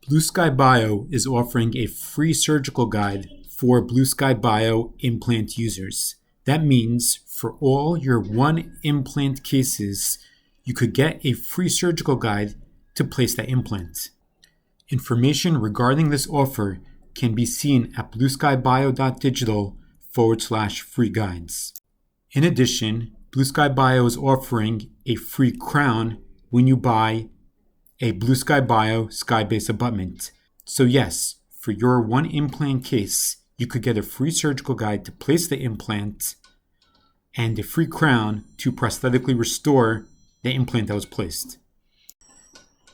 BlueSkyBio is offering a free surgical guide for BlueSkyBio implant users. That means for all your one implant cases, you could get a free surgical guide to place that implant. Information regarding this offer can be seen at blueskybio.digital/free guides. In addition, BlueSkyBio is offering a free crown when you buy a BlueSkyBio SkyBase abutment. So yes, for your one implant case, you could get a free surgical guide to place the implant and a free crown to prosthetically restore the implant that was placed.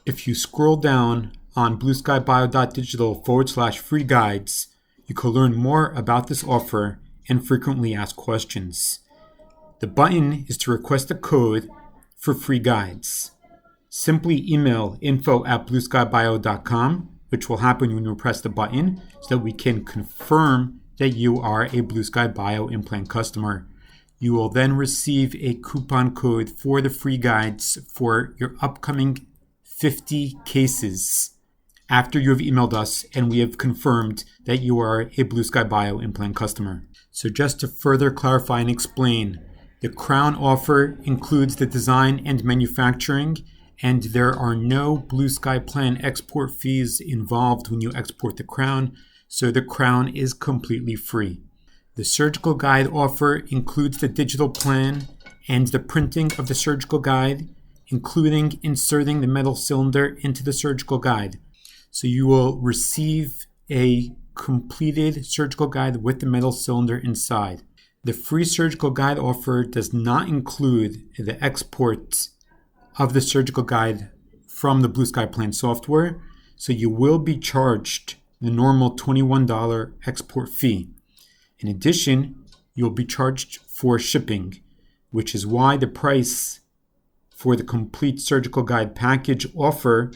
If you scroll down on blueskybio.digital/free guides, you can learn more about this offer and frequently asked questions. The button is to request a code for free guides. Simply email info@blueskybio.com, which will happen when you press the button, so that we can confirm that you are a BlueSkyBio implant customer. You will then receive a coupon code for the free guides for your upcoming 50 cases after you have emailed us and we have confirmed that you are a BlueSkyBio implant customer. So just to further clarify and explain, the crown offer includes the design and manufacturing, and there are no BlueSky plan export fees involved when you export the crown, so the crown is completely free. The surgical guide offer includes the digital plan and the printing of the surgical guide, including inserting the metal cylinder into the surgical guide. So you will receive a completed surgical guide with the metal cylinder inside. The free surgical guide offer does not include the export of the surgical guide from the BlueSky Plan software, so you will be charged the normal $21 export fee. In addition, you'll be charged for shipping, which is why the price for the complete surgical guide package offer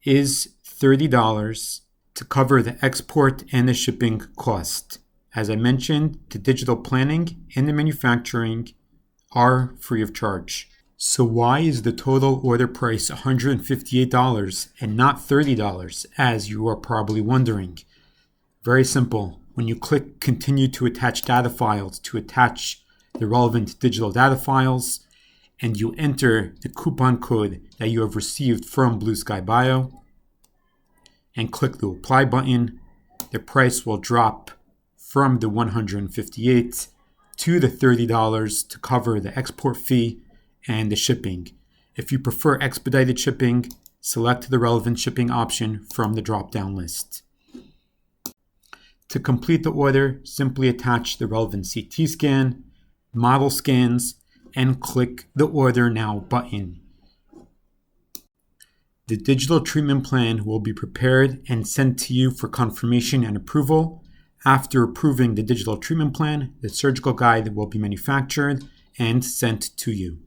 is $30 to cover the export and the shipping cost. As I mentioned, the digital planning and the manufacturing are free of charge. So why is the total order price $158 and not $30, as you are probably wondering? Very simple. When you click Continue to attach data files to attach the relevant digital data files, and you enter the coupon code that you have received from BlueSkyBio, and click the Apply button, the price will drop from the $158 to the $30 to cover the export fee and the shipping. If you prefer expedited shipping, select the relevant shipping option from the drop-down list. To complete the order, simply attach the relevant CT scan, model scans, and click the Order Now button. The digital treatment plan will be prepared and sent to you for confirmation and approval. After approving the digital treatment plan, the surgical guide will be manufactured and sent to you.